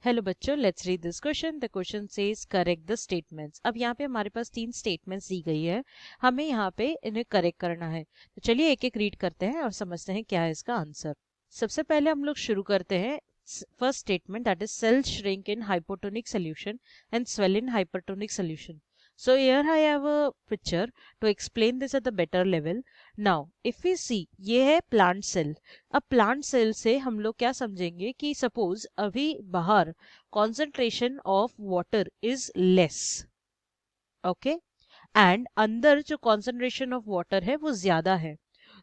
Hello बच्चों, let's read this question. The question says correct the statements. अब यहाँ पे हमारे पास 3 स्टेटमेंट्स दी गई है, हमें यहाँ पे इन्हें करेक्ट करना है। तो चलिए एक एक रीड करते हैं और समझते हैं क्या है इसका आंसर। सबसे पहले हम लोग शुरू करते हैं first statement, that is cells shrink in hypotonic solution and swell in hypertonic solution. So here I have a picture to explain this at the better level. Now if we see, ये है plant cell. अब plant cell से हम लोग क्या समझेंगे कि suppose अभी बाहर concentration of water is less, okay, and अंदर जो कॉन्सेंट्रेशन ऑफ वाटर है वो ज्यादा है,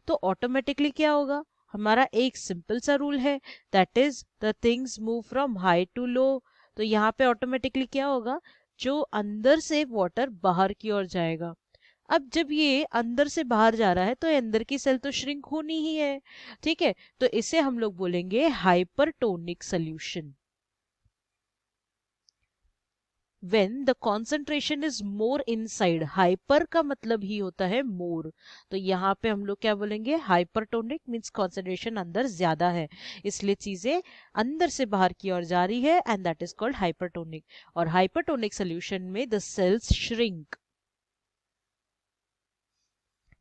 तो ऑटोमेटिकली क्या होगा, हमारा एक सिंपल सा रूल है, that is the things move from high to low. तो यहाँ पे ऑटोमेटिकली क्या होगा, जो अंदर से वाटर बाहर की ओर जाएगा. अब जब ये अंदर से बाहर जा रहा है तो अंदर की सेल तो श्रिंक होनी ही है, ठीक है. तो इसे हम लोग बोलेंगे hypertonic solution. when the concentration is more inside, hyper का मतलब ही होता है more, तो यहाँ पे हम लोग क्या बोलेंगे, hypertonic means concentration अंदर ज्यादा है, इसलिए चीजें अंदर से बाहर की ओर जा रही है, and that is called hypertonic. और hypertonic solution में the cells shrink.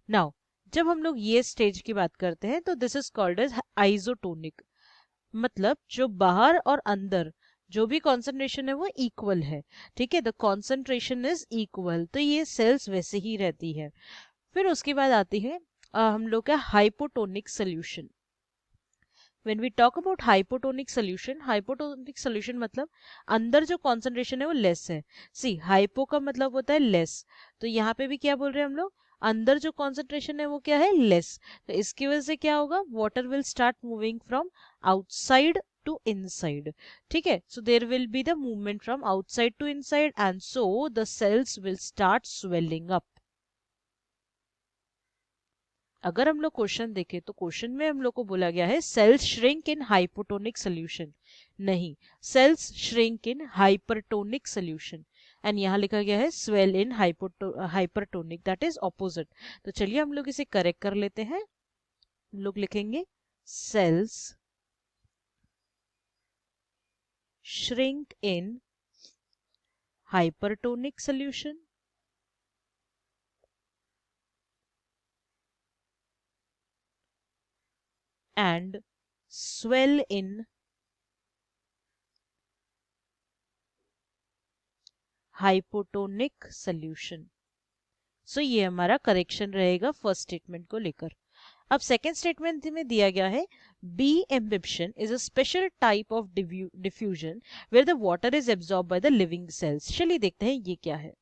now जब हम लोग ये स्टेज की बात करते हैं तो this is called as isotonic, मतलब जो बाहर और अंदर जो भी कॉन्सेंट्रेशन है वो इक्वल है, ठीक है. द कॉन्सेंट्रेशन इज इक्वल, तो ये सेल्स वैसे ही रहती है. फिर उसके बाद आती है हम लोग का hypotonic solution. when we talk about hypotonic solution मतलब अंदर जो कॉन्सेंट्रेशन है वो लेस है. सी हाइपो का मतलब होता है लेस, तो यहाँ पे भी क्या बोल रहे हैं हम लोग, अंदर जो कॉन्सेंट्रेशन है वो क्या है, लेस. तो इसकी वजह से क्या होगा, water will start moving from outside to inside, ठीक है. So there will be the movement from outside to inside and so the cells will start swelling up. अगर हम लोग क्वेश्चन देखें तो क्वेश्चन में हम लोग को बोला गया है cells shrink in hypotonic solution, नहीं, cells shrink in hypertonic solution. And यहाँ लिखा गया है swell in hypertonic, that is opposite. तो चलिए हम लोग इसे करेक्ट कर लेते हैं. हम लोग लिखेंगे cells shrink in hypertonic solution and swell in hypotonic solution. So ये हमारा करेक्शन रहेगा फर्स्ट स्टेटमेंट को लेकर. अब सेकेंड स्टेटमेंट में दिया गया है B imbibition is a special type of diffusion where the water is absorb by the living cells. चलिए देखते हैं ये क्या है.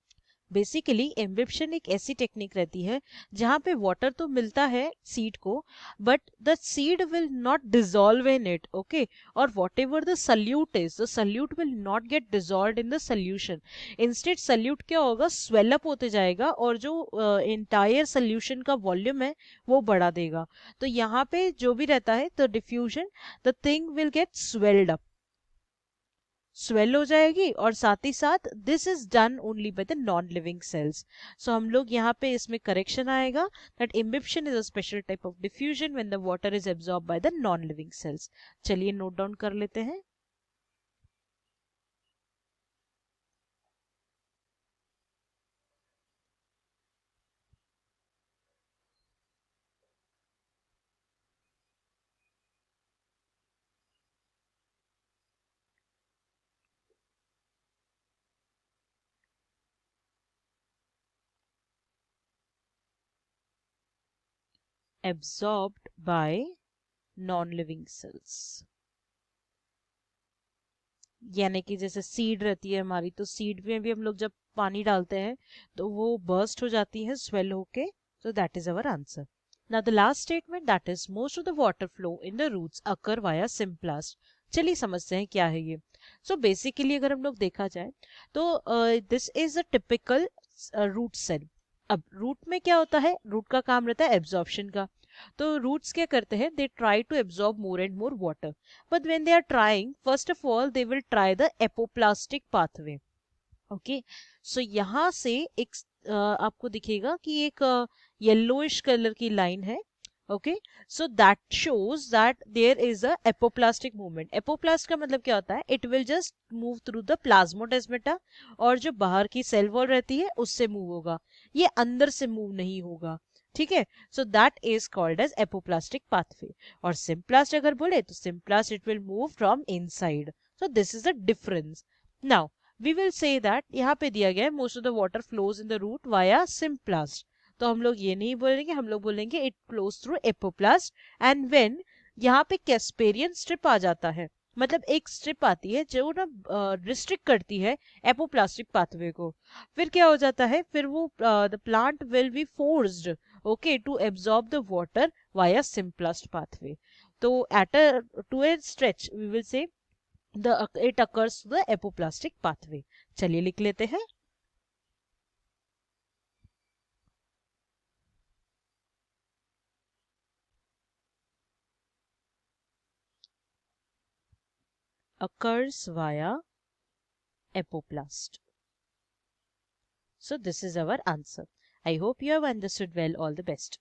बेसिकली एम्बिप्शन एक ऐसी टेक्निक रहती है जहां पे वाटर तो मिलता है सीड को, but the seed will not dissolve in it, okay, और whatever the solute is, the solute will not get dissolve in the solution. Instead solute क्या होगा, स्वेल अप होते जाएगा और जो इंटायर सोल्यूशन का वॉल्यूम है वो बढ़ा देगा. तो यहाँ पे जो भी रहता है the diffusion, the thing will get swelled up, swell हो जाएगी, और साथ ही साथ this is done only by the non living cells. So हम लोग यहाँ पे इसमें करेक्शन आएगा that imbibition is a special type of diffusion when the water is absorb by the non living cells. चलिए नोट डाउन कर लेते हैं. Absorbed by non living cells, यानी कि जैसे सीड रहती है हमारी, तो सीड में भी हम लोग जब पानी डालते हैं तो वो बर्स्ट हो जाती है स्वेल होके. So that is our answer. Now the last statement, that is most of the water flow in the roots occur via symplast. चलिए समझते हैं क्या है ये. So basically अगर हम लोग देखा जाए तो this is a typical root cell. अब रूट में क्या होता है, रूट का काम रहता है एब्जॉर्प्शन का. तो रूट्स क्या करते हैं, they try to absorb more and more water, but when they are trying, first of all they will try the apoplastic pathway, okay. So यहाँ से एक आपको दिखेगा कि एक येलोइश कलर की लाइन है, Okay, so that shows that there is a apoplastic movement. Apoplast का मतलब क्या होता है? It will just move through the plasmodesmata, और जो बाहर की सेल वॉल रहती है उससे मूव होगा, ये अंदर से मूव नहीं होगा. ठीक है, so that is called as apoplastic pathway. और simplast अगर बोले तो simplast it will move from inside. So this is the difference. Now we will say that यहाँ पे दिया गया है most of the water flows in the root via simplast. तो हम लोग ये नहीं बोलेंगे, हम लोग बोलेंगे it flows through apoplast. And when यहाँ पे कैस्पेरियन स्ट्रिप आ जाता है, मतलब एक स्ट्रिप आती है जो ना रिस्ट्रिक्ट करती है एपोप्लास्टिक पाथवे को, फिर क्या हो जाता है, फिर वो the plant will be forced okay to absorb the water via symplast pathway. तो at to a stretch we will say the it occurs the apoplastic pathway. चलिए लिख लेते हैं. Occurs via apoplast. So this is our answer. I hope you have understood well. All the best.